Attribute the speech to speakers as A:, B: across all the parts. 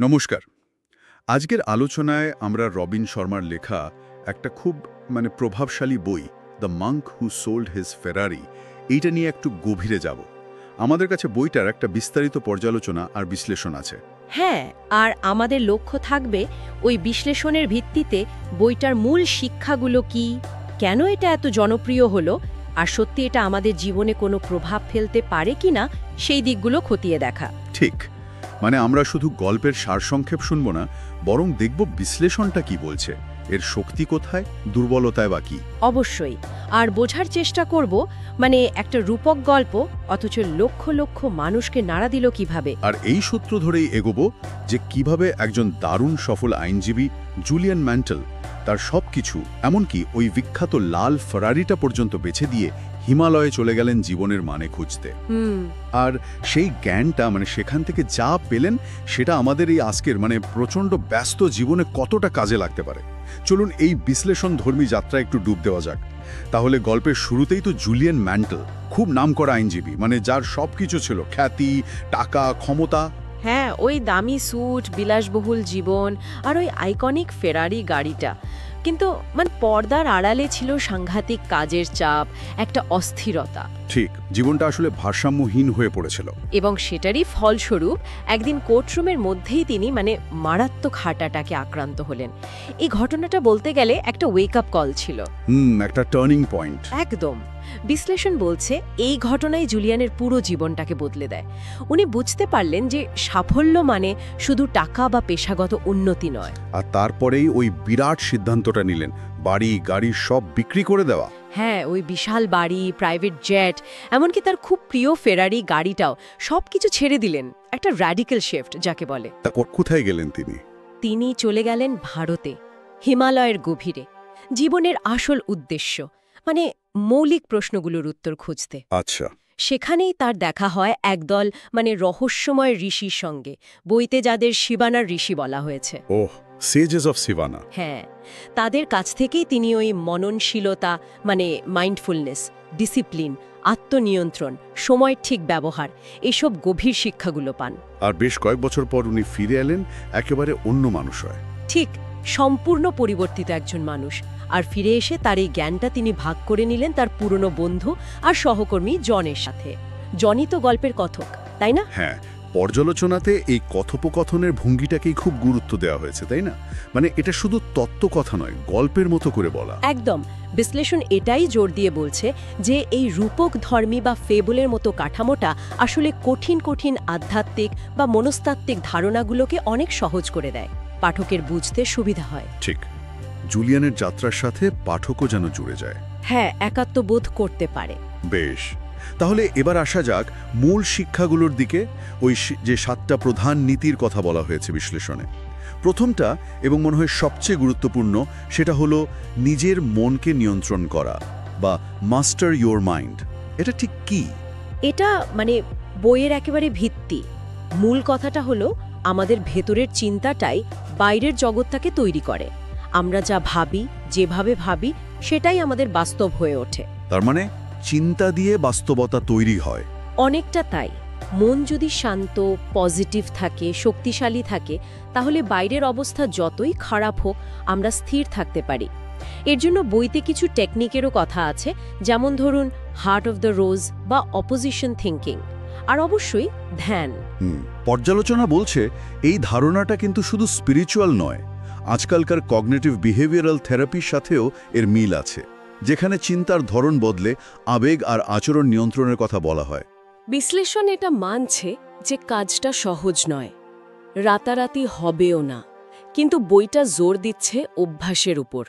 A: নমস্কার। আজকের আলোচনায় আমরা রবিন শর্মার লেখা একটা খুব প্রভাবশালী বই the monk who sold his Ferrari এইটা নিয়ে একটু গভীরে যাব। আমাদের কাছে বইটার একটা বিস্তারিত পর্যালোচনা আর বিশ্লেষণ আছে।
B: হ্যাঁ, আর আমাদের লক্ষ্য থাকবে ওই বিশ্লেষণের ভিত্তিতে বইটার মূল শিক্ষাগুলো কি, কেন এটা এত জনপ্রিয় হলো, আর সত্যি এটা আমাদের জীবনে কোনো প্রভাব ফেলতে পারে কিনা সেই দিকগুলো খতিয়ে দেখা।
A: ঠিক, আমরা শুধু গল্পের সারসংক্ষেপ শুনব না, বরং দেখব বিশ্লেষণটা কি বলছে, এর শক্তি কোথায়, দুর্বলতায় বা কি।
B: অবশ্যই, আর বোঝার চেষ্টা করব একটা রূপক গল্প অথচ লক্ষ লক্ষ মানুষকে নাড়া দিল কিভাবে।
A: আর এই সূত্র ধরেই এগোবো যে কিভাবে একজন দারুণ সফল আইনজীবী জুলিয়ান ম্যান্টেল তার সবকিছু, এমনকি ওই বিখ্যাত লাল ফেরারিটা পর্যন্ত বেছে দিয়ে হিমালয়ে চলে গেলেন জীবনের মানে খুঁজতে। আর সেই জ্ঞানটা সেখান থেকে যা পেলেন সেটা আমাদের এই আজকের প্রচণ্ড ব্যস্ত জীবনে কতটা কাজে লাগতে পারে। চলুন এই বিশ্লেষণ ধর্মী যাত্রা একটু ডুব দেওয়া যাক। তাহলে গল্পের শুরুতেই তো জুলিয়ান ম্যান্টেল, খুব নামকরা আইনজীবী, যার সবকিছু ছিল, খ্যাতি, টাকা, ক্ষমতা।
B: হ্যাঁ, ওই দামি স্যুট, বিলাসবহুল জীবন আর ওই আইকনিক ফেরারি গাড়িটা, কিন্তু পর্দার আড়ালে ছিল সাংঘাতিক কাজের চাপ, একটা অস্থিরতা।
A: ঠিক, জীবনটা আসলে ভারসাম্যহীন হয়ে পড়েছিল।
B: এবং সেটারই ফলস্বরূপ একদিন কোর্টরুমের মধ্যেই তিনি মারাত্মক হার্ট অ্যাটাকে আক্রান্ত হলেন। এই ঘটনাটা বলতে গেলে একটা ওয়েক আপ কল ছিল,
A: একটা টার্নিং পয়েন্ট।
B: একদম। বিশ্লেষণ বলছে এই ঘটনায় জুলিয়ানের পুরো জীবনটাকে বদলে দেয়। উনি বুঝতে পারলেন যে সাফল্য শুধু টাকা বা পেশাগত উন্নতি নয়।
A: আর তারপরেই ওই বিরাট সিদ্ধান্তটা নিলেন, বাড়ি গাড়ি সব বিক্রি করে দেওয়া।
B: হ্যাঁ, ওই বিশাল বাড়ি, প্রাইভেট জেট, এমনকি তার খুব প্রিয় ফেরারি গাড়িটাও, সবকিছু ছেড়ে দিলেন। একটা র্যাডিক্যাল শিফট যাকে বলে।
A: কোথায় গেলেন তিনি?
B: তিনি চলে গেলেন ভারতে, হিমালয়ের গভীরে, জীবনের আসল উদ্দেশ্য, মৌলিক প্রশ্নগুলোর উত্তর খুঁজতে।
A: আচ্ছা।
B: সেখানেই তার দেখা হয় একদল রহস্যময় ঋষির সঙ্গে, বইতে যাদের শিবানার ঋষি বলা হয়েছে।
A: ওহ, সেজেস অফ শিবানা।
B: হ্যাঁ, তাদের কাছ থেকেই তিনি ওই মননশীলতা, মাইন্ডফুলনেস, ডিসিপ্লিন, আত্মনিয়ন্ত্রণ, সময়ের ঠিক ব্যবহার, এসব গভীর শিক্ষাগুলো পান।
A: আর বেশ কয়েক বছর পর উনি ফিরে এলেন, একেবারে অন্য মানুষ হয়।
B: ঠিক, সম্পূর্ণ পরিবর্তিত একজন মানুষ। আর ফিরে এসে তার এই জ্ঞানটা তিনি ভাগ করে নিলেন তার পুরনো বন্ধু আর সহকর্মী জনের সাথে। জনই তো গল্পের কথক, তাই না?
A: হ্যাঁ, পর্যালোচনাতে এই কথোপকথনের ভঙ্গিটাকেই খুব গুরুত্ব দেওয়া হয়েছে, তাই না? এটা শুধু তত্ত্বকথা নয়, গল্পের মতো করে বলা।
B: একদম। বিশ্লেষণ এটাই জোর দিয়ে বলছে যে এই রূপক ধর্মী বা ফেবলের মতো কাঠামোটা আসলে কঠিন কঠিন আধ্যাত্মিক বা মনস্তাত্ত্বিক ধারণাগুলোকে অনেক সহজ করে দেয়, পাঠকের বুঝতে সুবিধা হয়।
A: ঠিক, জুলিয়ানের যাত্রার সাথে পাঠকও যেন জুড়ে যায়।
B: হ্যাঁ, একাত্মবোধ করতে পারে।
A: বেশ, তাহলে এবার আসা যাক মূল শিক্ষাগুলোর দিকে। ওই যে 7টা প্রধান নীতির কথা বলা হয়েছে বিশ্লেষণে, প্রথমটা এবং মনে হয় সবচেয়ে গুরুত্বপূর্ণ, সেটা হলো নিজের মনকে নিয়ন্ত্রণ করা বা মাস্টার ইয়োর মাইন্ড। এটা ঠিক কি?
B: এটা বইয়ের একেবারে ভিত্তি। মূল কথাটা হলো আমাদের ভেতরের চিন্তাটাই বাইরের জগৎটাকে তৈরি করে। আমরা যা ভাবি, যেভাবে ভাবি, সেটাই আমাদের বাস্তব হয়ে ওঠে।
A: তার চিন্তা দিয়ে বাস্তবতা তৈরি হয়।
B: অনেকটা তাই। মন যদি শান্ত, পজিটিভ থাকে, শক্তিশালী থাকে, তাহলে বাইরের অবস্থা যতই খারাপ হোক আমরা স্থির থাকতে পারি। এর জন্য বইতে কিছু টেকনিকেরও কথা আছে, যেমন ধরুন হার্ট অফ দ্য রোজ বা অপোজিশন থিঙ্কিং, আর অবশ্যই ধ্যান।
A: পর্যালোচনা বলছে এই ধারণাটা কিন্তু শুধু স্পিরিচুয়াল নয়, আজকালকার কগনিটিভ বিহেভিয়ারাল থেরাপির সাথেও এর মিল আছে, যেখানে চিন্তার ধরন বদলে আবেগ আর আচরণ নিয়ন্ত্রণের কথা বলা হয়।
B: বিশ্লেষণ এটা মানছে যে কাজটা সহজ নয়, রাতারাতি হবেও না, কিন্তু বইটা জোর দিচ্ছে অভ্যাসের উপর,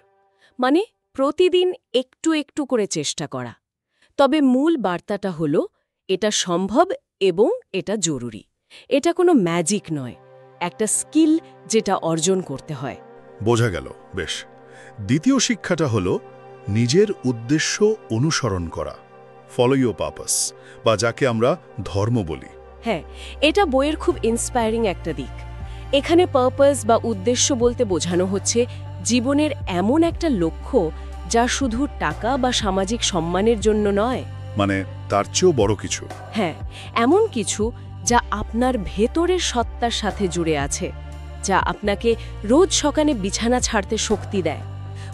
B: প্রতিদিন একটু একটু করে চেষ্টা করা। তবে মূল বার্তাটা হলো এটা সম্ভব এবং এটা জরুরি। এটা কোনো ম্যাজিক নয়, একটা স্কিল যেটা অর্জন করতে হয়।
A: বোঝা গেল। বেশ, দ্বিতীয় শিক্ষাটা হলো নিজের উদ্দেশ্য অনুসরণ করা, ফলো ইওর পারপাস, বা যাকে আমরা ধর্ম বলি।
B: হ্যাঁ, এটা বইয়ের খুব ইন্সপায়ারিং একটা দিক। এখানে পারপাস বা উদ্দেশ্য বলতে বোঝানো হচ্ছে জীবনের এমন একটা লক্ষ্য যা শুধু টাকা বা সামাজিক সম্মানের জন্য নয়,
A: তার চেয়েও বড় কিছু।
B: হ্যাঁ, এমন কিছু যা আপনার ভেতরের সত্তার সাথে জুড়ে আছে। যা আপনাকে রোজ সকালে বিছানা ছাড়তে শক্তি দেয়।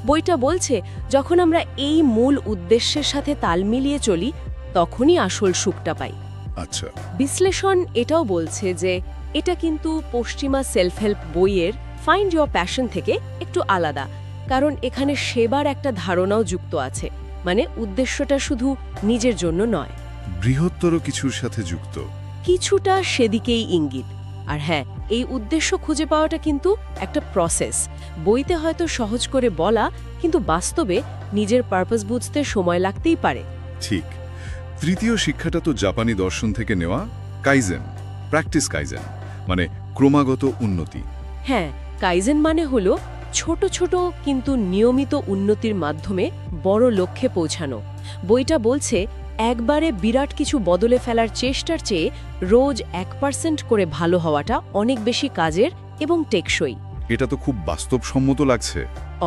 B: বইটা বলছে যখন আমরা এই মূল উদ্দেশ্যের সাথে তাল মিলিয়ে চলি তখনই আসল সুখটা পাই।
A: আচ্ছা,
B: বিশ্লেষণ এটাও বলছে যে এটা কিন্তু পশ্চিমা সেলফ হেল্প বইয়ের ফাইন্ড ইয়োর প্যাশন থেকে একটু আলাদা, কারণ এখানে সেবার একটা ধারণাও যুক্ত আছে, মানে উদ্দেশ্যটা শুধু নিজের জন্য নয়,
A: বৃহত্তর কিছুর সাথে যুক্ত।
B: কিছুটা সেদিকেই ইঙ্গিত। আর হ্যাঁ, এই উদ্দেশ্য খুঁজে পাওয়াটা কিন্তু একটা প্রসেস। বইতে হয়তো সহজ করে বলা, কিন্তু বাস্তবে নিজের পারপাস বুঝতে সময় লাগতেই পারে।
A: ঠিক। তৃতীয় শিক্ষাটা তো জাপানি দর্শন থেকে নেওয়া, কাইজেন, প্র্যাকটিস কাইজেন, মানে ক্রমাগত উন্নতি।
B: হ্যাঁ, কাইজেন মানে হলো ছোট ছোট কিন্তু নিয়মিত উন্নতির মাধ্যমে বড় লক্ষ্যে পৌঁছানো। বইটা বলছে একবারে বিরাট কিছু বদলে ফেলার চেষ্টার চেয়ে রোজ 1% করে ভালো হওয়াটা অনেক বেশি কাজের এবং টেকসই।
A: এটা তো খুব বাস্তবসম্মত লাগছে।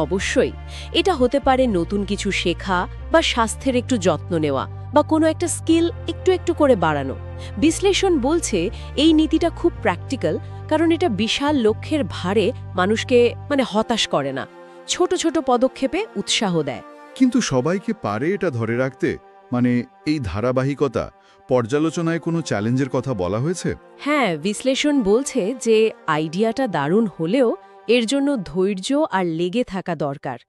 B: অবশ্যই। এটা হতে পারে নতুন কিছু শেখা বা স্বাস্থ্যের একটু যত্ন নেওয়া বা কোনো একটা স্কিল একটু একটু করে বাড়ানো। বিশ্লেষণ বলছে এই নীতিটা খুব প্র্যাকটিক্যাল, কারণ এটা বিশাল লক্ষ্যের ভারে মানুষকে হতাশ করে না, ছোট ছোট পদক্ষেপে উৎসাহ দেয়।
A: কিন্তু সবাইকে পারে এটা ধরে রাখতে? মানে এই ধারাবাহিকতা, পর্যালোচনায় কোনো চ্যালেঞ্জের কথা বলা হয়েছে?
B: হ্যাঁ, বিশ্লেষণ বলছে যে আইডিয়াটা দারুণ হলেও এর জন্য ধৈর্য আর লেগে থাকা দরকার।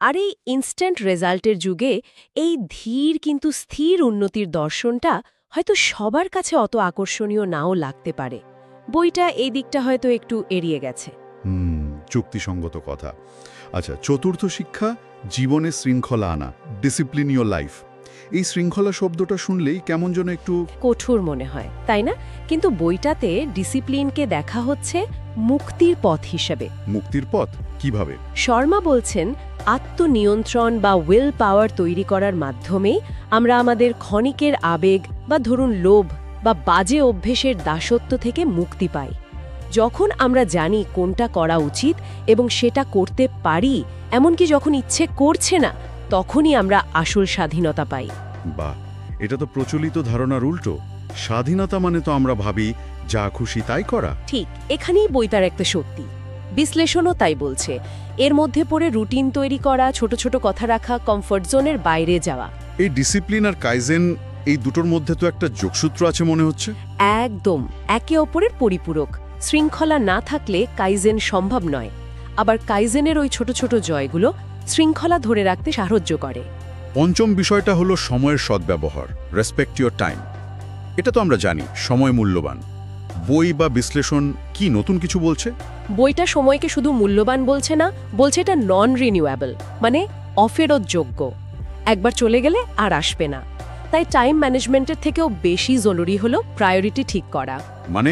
B: আর এই ইনস্ট্যান্ট রেজাল্টের যুগে এই ধীর কিন্তু স্থির উন্নতির দর্শনটা হয়তো সবার কাছে অত আকর্ষণীয় নাও লাগতে পারে। বইটা এই দিকটা হয়তো একটু এড়িয়ে গেছে।
A: যুক্তিসঙ্গত কথা। আচ্ছা, চতুর্থ শিক্ষা, জীবনে শৃঙ্খলা আনা, ডিসিপ্লিন ইয়োর লাইফ। এই শৃঙ্খলা শব্দটা শুনলেই কেমন যেন একটু
B: কঠোর মনে হয়, তাই না? কিন্তু বইটাতে ডিসিপ্লিনকে দেখা হচ্ছে মুক্তির পথ হিসেবে।
A: মুক্তির পথ কিভাবে?
B: শর্মা বলছেন আত্মনিয়ন্ত্রণ বা উইল পাওয়ার তৈরি করার মাধ্যমেই আমরা আমাদের ক্ষণিকের আবেগ বা ধরুন লোভ বা বাজে অভ্যেসের দাসত্ব থেকে মুক্তি পাই। যখন আমরা জানি কোনটা করা উচিত এবং সেটা করতে পারি, এমনকি যখন ইচ্ছে করছে না, তখনই আমরা আসল স্বাধীনতা পাই।
A: বাহ, এটা তো প্রচলিত ধারণার উল্টো। স্বাধীনতা মানে তো আমরা ভাবি যা খুশি তাই করা।
B: ঠিক, এখানেই বইটার একটা সত্যি। বিশ্লেষণও তাই বলছে। এর মধ্যে পড়ে রুটিন তৈরি করা, ছোট ছোট কথা রাখা, কমফর্ট জোনের বাইরে যাওয়া।
A: এই ডিসিপ্লিন আর কাইজেন, এই দুটোর মধ্যে তো একটা যোগসূত্র আছে মনে হচ্ছে।
B: একদম, একে অপরের পরিপূরক। শৃঙ্খলা না থাকলে কাইজেন সম্ভব নয়, আবার কাইজেনের ওই ছোট ছোট জয়গুলো শৃঙ্খলা ধরে রাখতে সাহায্য করে।
A: পঞ্চম বিষয়টা হলো সময়ের সদ্ব্যবহার, রেসপেক্ট ইয়োর টাইম। এটা তো আমরা জানি, সময় মূল্যবান। বই বা বিশ্লেষণ কি নতুন কিছু বলছে?
B: বইটা সময়কে শুধু মূল্যবান বলছে না, বলছে এটা নন রিনিউয়েবল, মানে অফেরতযোগ্য। একবার চলে গেলে আর আসবে না। তাই টাইম ম্যানেজমেন্টের থেকেও বেশি জরুরি হলো প্রায়োরিটি ঠিক করা।
A: মানে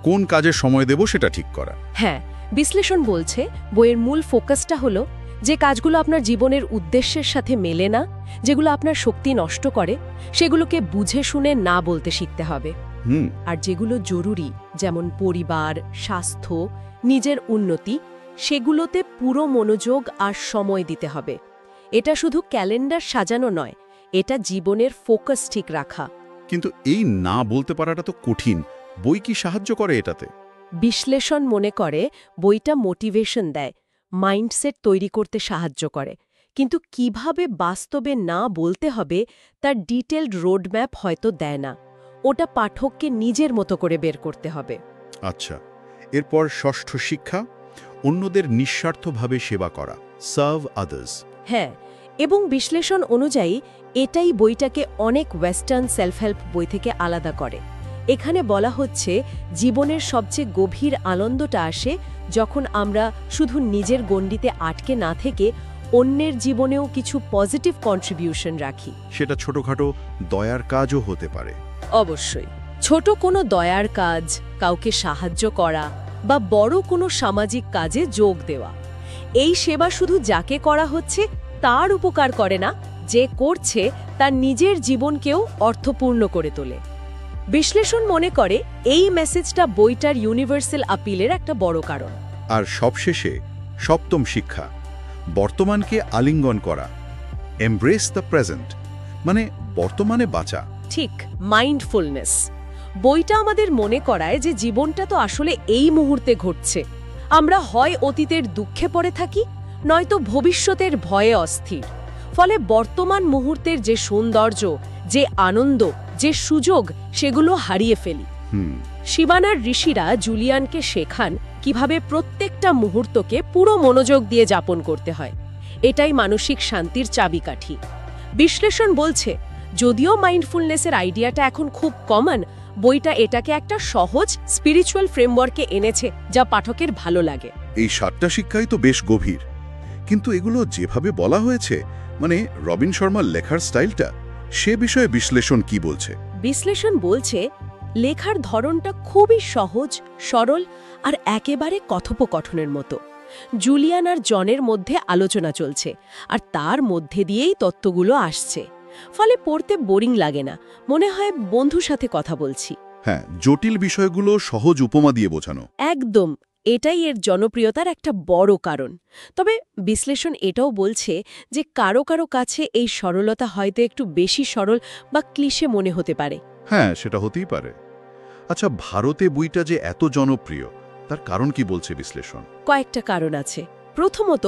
A: কোন কাজে সময় দেব সেটা ঠিক করা।
B: হ্যাঁ, বিশ্লেষণ বলছে বইয়ের মূল ফোকাসটা হলো যে কাজগুলো আপনার জীবনের উদ্দেশ্যের সাথে মেলে না, যেগুলো আপনার শক্তি নষ্ট করে, সেগুলোকে বুঝে শুনে না বলতে শিখতে হবে। আর যেগুলো জরুরি, যেমন পরিবার, স্বাস্থ্য, নিজের উন্নতি, সেগুলোতে পুরো মনোযোগ আর সময় দিতে হবে। এটা শুধু ক্যালেন্ডার সাজানো নয়, এটা জীবনের ফোকাস ঠিক রাখা।
A: কিন্তু এই না বলতে পারাটা তো কঠিন। বই কি সাহায্য করে এটাতে?
B: বিশ্লেষণ মনে করে বইটা মোটিভেশন দেয়, মাইন্ডসেট তৈরি করতে সাহায্য করে, কিন্তু কিভাবে বাস্তবে না বলতে হবে তার ডিটেলড রোডম্যাপ হয়তো দেয় না। ওটা পাঠককে নিজের মতো করে বের করতে হবে।
A: আচ্ছা, এরপর ষষ্ঠ শিক্ষা, অন্যদের নিঃস্বার্থভাবে সেবা করা, সার্ভ আদার্স।
B: হ্যাঁ, এবং বিশ্লেষণ অনুযায়ী এটাই বইটাকে অনেক ওয়েস্টার্ন সেলফ হেল্প বই থেকে আলাদা করে। এখানে বলা হচ্ছে জীবনের সবচেয়ে গভীর আনন্দটা আসে যখন আমরা শুধু নিজের গণ্ডিতে আটকে না থেকে অন্যের জীবনেও কিছু পজিটিভ কন্ট্রিবিউশন রাখি।
A: সেটা ছোটখাটো দয়ার কাজও হতে পারে।
B: অবশ্যই, ছোট কোনো দয়ার কাজ, কাউকে সাহায্য করা বা বড় কোনো সামাজিক কাজে যোগ দেওয়া। এই সেবা শুধু যাকে করা হচ্ছে তার উপকার করে না, যে করছে তার নিজের জীবনকেও অর্থপূর্ণ করে তোলে। বিশ্লেষণ মনে করে এই মেসেজটা বইটার ইউনিভার্সাল আপিলের একটা বড় কারণ।
A: আর সবশেষে সপ্তম শিক্ষা, বর্তমানকে আলিঙ্গন করা, এমব্রেস দ্য প্রেজেন্ট, মানে বর্তমানে বাঁচা।
B: ঠিক, মাইন্ডফুলনেস। বইটা আমাদের মনে করায় যে জীবনটা তো আসলে এই মুহূর্তে ঘটছে, আমরা হয় অতীতের দুঃখে পড়ে থাকি, নয়তো ভবিষ্যতের ভয়ে অস্থির। ফলে বর্তমান মুহূর্তের যে সৌন্দর্য, যে আনন্দ, যে সুযোগ, সেগুলো হারিয়ে ফেলি। শিবানার ঋষিরা জুলিয়ানকে শেখান কিভাবে প্রত্যেকটা মুহূর্তকে পুরো মনোযোগ দিয়ে যাপন করতে হয়। এটাই মানসিক শান্তির চাবিকাঠি। বিশ্লেষণ বলছে, যদিও মাইন্ডফুলনেসের আইডিয়াটা এখন খুব কমন, বইটা এটাকে একটা সহজ স্পিরিচুয়াল ফ্রেমওয়ার্কে এনেছে, যা পাঠকের ভালো লাগে।
A: এই 7টা শিক্ষাই তো বেশ গভীর, কিন্তু এগুলো যেভাবে বলা হয়েছে, মানে রবিন শর্মার লেখার স্টাইলটা, সে বিষয়ে বিশ্লেষণ কি বলছে?
B: বিশ্লেষণ বলছে, লেখার ধরনটা খুবই সহজ, সরল আর একেবারে কথোপকথনের মতো। জুলিয়ান আর জনের মধ্যে আলোচনা চলছে, আর তার মধ্যে দিয়েই তত্ত্বগুলো আসছে। ফলে পড়তে বোরিং লাগে না, মনে হয় বন্ধুর সাথে কথা বলছি।
A: হ্যাঁ, জটিল বিষয়গুলো সহজ উপমা দিয়ে বোঝানো।
B: একদম, এটাই এর জনপ্রিয়তার একটা বড় কারণ। তবে বিশ্লেষণ এটাও বলছে যে কারো কারো কাছে এই সরলতা হয়তো একটু বেশি সরল বা ক্লিশে মনে হতে পারে।
A: হ্যাঁ, সেটা হতেই পারে। আচ্ছা, ভারতে বইটা যে এত জনপ্রিয়, তার কারণ কি বলছে বিশ্লেষণ?
B: কয়েকটা কারণ আছে। প্রথমত,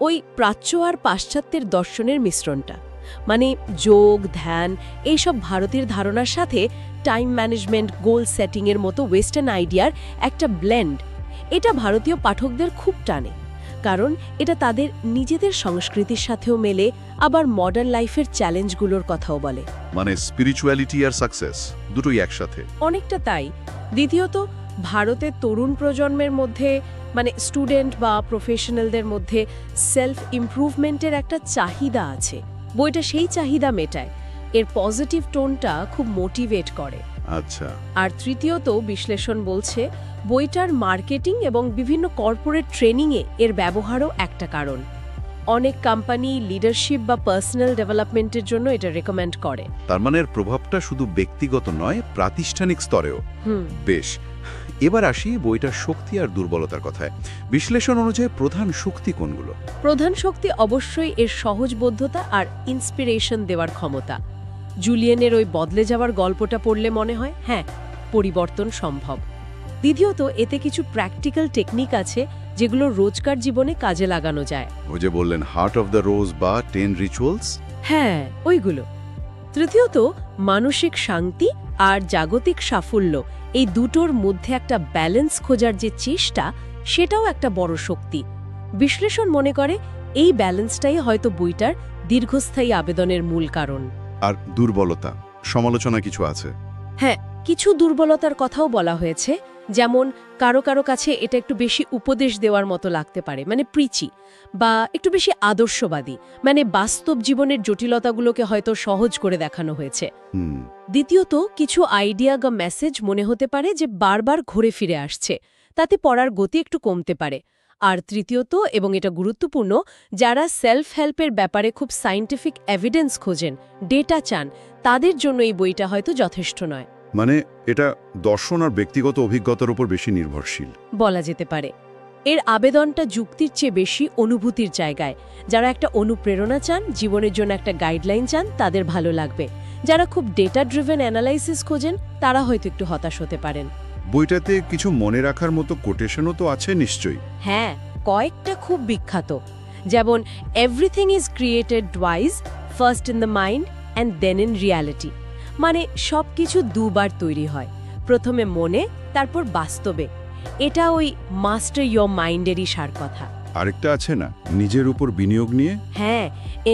B: ওই প্রাচ্য আর পাশ্চাত্যের দর্শনের মিশ্রণটা, মানে যোগ, ধ্যান, এইসব ভারতের ধারণার সাথে টাইম ম্যানেজমেন্ট, গোল সেটিংয়ের মতো ওয়েস্টার্ন আইডিয়ার একটা ব্লেন্ড। এটা ভারতীয় পাঠকদের খুব টানে, কারণ এটা তাদের নিজেদের সংস্কৃতির সাথেও মেলে, আবার মডার্ন লাইফের চ্যালেঞ্জগুলোর কথাও বলে।
A: মানে স্পিরিচুয়ালিটি আর সাকসেস দুটোই একসাথে।
B: অনেকটা তাই। দ্বিতীয়ত, ভারতের তরুণ প্রজন্মের মধ্যে, মানে স্টুডেন্ট বা প্রফেশনালদের মধ্যে সেলফ ইমপ্রুভমেন্টের একটা চাহিদা আছে। বইটা সেই চাহিদা মেটায়। এর পজিটিভ টোনটা খুব মোটিভেট করে।
A: আচ্ছা।
B: আর তৃতীয়ত, বিশ্লেষণ বলছে বইটার মার্কেটিং এবং বিভিন্ন কর্পোরেট ট্রেনিংয়ে এর ব্যবহারও একটা কারণ। অনেক কোম্পানি লিডারশিপ বা পার্সোনাল ডেভেলপমেন্টের জন্য এটা রেকমেন্ড করে।
A: তার মানে এর প্রভাবটা শুধু ব্যক্তিগত নয়, প্রাতিষ্ঠানিক স্তরেও। বেশ, এবার আসি বইটার শক্তি আর দুর্বলতার কথায়। বিশ্লেষণ অনুযায়ী প্রধান শক্তি কোনগুলো?
B: প্রধান শক্তি অবশ্যই এর সহজবোধ্যতা আর ইন্সপিরেশন দেওয়ার ক্ষমতা। জুলিয়ানের ওই বদলে যাওয়ার গল্পটা পড়লে মনে হয়, হ্যাঁ, পরিবর্তন সম্ভব। দ্বিতীয়ত, এতে কিছু প্র্যাকটিক্যাল টেকনিক আছে যেগুলো রোজকার জীবনে কাজে লাগানো যায়।
A: ওই যে বললেন হার্ট অফ দ্য রোজ বা 10 রিচুয়ালস।
B: হ্যাঁ, ওইগুলো। তৃতীয়ত, মানসিক শান্তি আর জাগতিক সাফল্য, এই দুটোর মধ্যে একটা ব্যালেন্স খোঁজার যে চেষ্টা, সেটাও একটা বড় শক্তি। বিশ্লেষণ মনে করে এই ব্যালেন্সটাই হয়তো বইটার দীর্ঘস্থায়ী আবেদনের মূল কারণ।
A: আর দুর্বলতা, সমালোচনা কিছু আছে?
B: হ্যাঁ, কিছু দুর্বলতার কথাও বলা হয়েছে। যেমন কারো কারো কাছে এটা একটু বেশি উপদেশ দেওয়ার মতো লাগতে পারে, মানে প্রিচি, বা একটু বেশি আদর্শবাদী, মানে বাস্তব জীবনের জটিলতাগুলোকে হয়তো সহজ করে দেখানো হয়েছে। দ্বিতীয়ত, কিছু আইডিয়া বা মেসেজ মনে হতে পারে যে বারবার ঘুরে ফিরে আসছে, তাতে পড়ার গতি একটু কমতে পারে। আর তৃতীয়ত, এবং এটা গুরুত্বপূর্ণ, যারা সেলফ হেল্পের ব্যাপারে খুব সায়েন্টিফিক এভিডেন্স খোঁজেন, ডেটা চান, তাদের জন্য এই বইটা হয়তো যথেষ্ট নয়।
A: মানে এটা দর্শন আর ব্যক্তিগত অভিজ্ঞতার উপর বেশি নির্ভরশীল
B: বলা যেতে পারে। এর আবেদনটা যুক্তির চেয়ে বেশি অনুভূতির জায়গায়। যারা একটা অনুপ্রেরণা চান, জীবনের জন্য একটা গাইডলাইন চান, তাদের ভালো লাগবে। যারা খুব ডেটা ড্রিভেন অ্যানালাইসিস খোঁজেন, তারা হয়তো একটু হতাশ হতে পারেন।
A: বইটাতে কিছু মনে রাখার মতো কোটেশনও তো আছে নিশ্চয়ই?
B: হ্যাঁ, কয়েকটা খুব বিখ্যাত। যেমন, everything is created twice, first in the mind and then in reality. মানে সবকিছু দুবার তৈরি হয়, প্রথমে মনে, তারপর বাস্তবে। এটা ওই মাস্টার ইয়োর মাইন্ডেরই সার কথা।
A: আরেকটা আছে না, নিজের উপর বিনিয়োগ নিয়ে?
B: হ্যাঁ,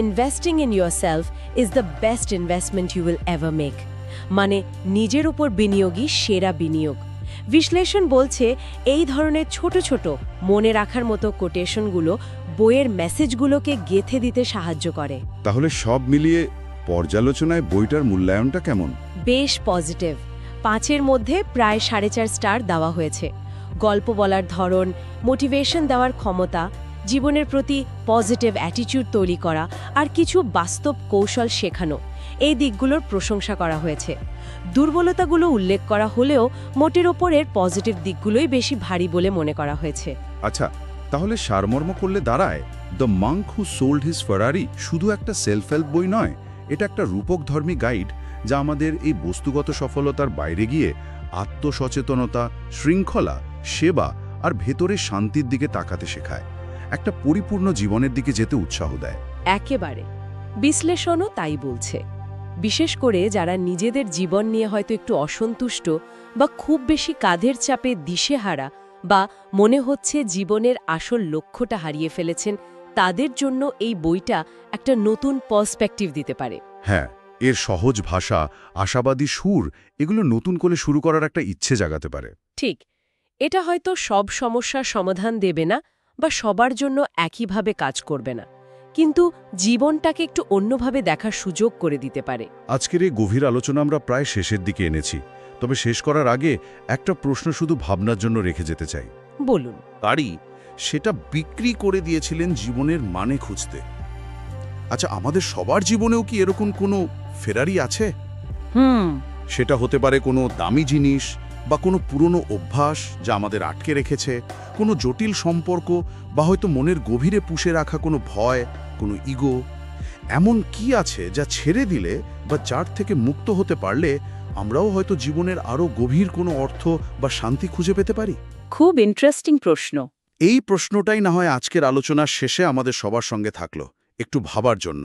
B: investing in yourself is the best investment you will ever make. মানে নিজের উপর বিনিয়োগই সেরা বিনিয়োগ। বিশ্লেষণ বলছে এই ধরনের ছোট ছোট মনে রাখার মতো কোটেশনগুলো বইয়ের মেসেজগুলোকে গেঁথে দিতে সাহায্য করে।
A: তাহলে সব মিলিয়ে পর্যালোচনায় বইটার মূল্যায়নটা কেমন?
B: বেশ পজিটিভ। 5-এর মধ্যে প্রায় 4.5 স্টার দেওয়া হয়েছে। গল্প বলার ধরন, মোটিভেশন দেওয়ার ক্ষমতা, জীবনের প্রতি পজিটিভ অ্যাটিটিউড তৈরি করা আর কিছু বাস্তব কৌশল শেখানো, এই দিকগুলোর প্রশংসা করা হয়েছে। দুর্বলতাগুলো উল্লেখ করা হলেও মোটের ওপরের পজিটিভ দিকগুলোই বেশি ভারী বলে মনে করা হয়েছে।
A: আচ্ছা, তাহলে সারমর্ম করলে দাঁড়ায় the monk who sold his Ferrari শুধু একটা সেলফ হেল্প বই নয়, এটা একটা রূপকধর্মী গাইড যা আমাদের এই বস্তুগত সফলতার বাইরে গিয়ে আত্মসচেতনতা, শৃঙ্খলা, সেবা আর ভেতরে শান্তির দিকে তাকাতে শেখায়, একটা পরিপূর্ণ জীবনের দিকে যেতে উৎসাহ দেয়।
B: একেবারে। বিশ্লেষণও তাই বলছে। বিশেষ করে যারা নিজেদের জীবন নিয়ে হয়তো একটু অসন্তুষ্ট বা খুব বেশি কাঁধের চাপে দিশেহারা বা মনে হচ্ছে জীবনের আসল লক্ষ্যটা হারিয়ে ফেলেছেন, তাদের জন্য এই বইটা একটা নতুন পার্সপেক্টিভ দিতে পারে।
A: হ্যাঁ, এর সহজ ভাষা, আশাবাদী সুর, এগুলো নতুন করে শুরু করার একটা ইচ্ছে জাগাতে পারে।
B: ঠিক। এটা হয়তো সব সমস্যার সমাধান দেবে না বা সবার জন্য একইভাবে কাজ করবে না, কিন্তু জীবনটাকে একটু অন্যভাবে দেখার সুযোগ করে দিতে পারে।
A: আজকের এই গভীর আলোচনা আমরা প্রায় শেষের দিকে এনেছি, তবে শেষ করার আগে একটা প্রশ্ন শুধু ভাবনার জন্য রেখে যেতে চাই।
B: বলুন।
A: তারই সেটা বিক্রি করে দিয়েছিলেন জীবনের মানে খুঁজতে। আচ্ছা, আমাদের সবার জীবনেও কি এরকম কোনো ফেরারি আছে? সেটা হতে পারে কোনো দামি জিনিস বা কোনো পুরনো অভ্যাস যা আমাদের আটকে রেখেছে, কোনো জটিল সম্পর্ক বা হয়তো মনের গভীরে পুষে রাখা কোনো ভয়, কোনো ইগো। এমন কি আছে যা ছেড়ে দিলে বা যার থেকে মুক্ত হতে পারলে আমরাও হয়তো জীবনের আরও গভীর কোনো অর্থ বা শান্তি খুঁজে পেতে পারি?
B: খুব ইন্টারেস্টিং প্রশ্ন।
A: এই প্রশ্নটাই না হয় আজকের আলোচনার শেষে আমাদের সবার সঙ্গে থাকলো, একটু ভাবার জন্য।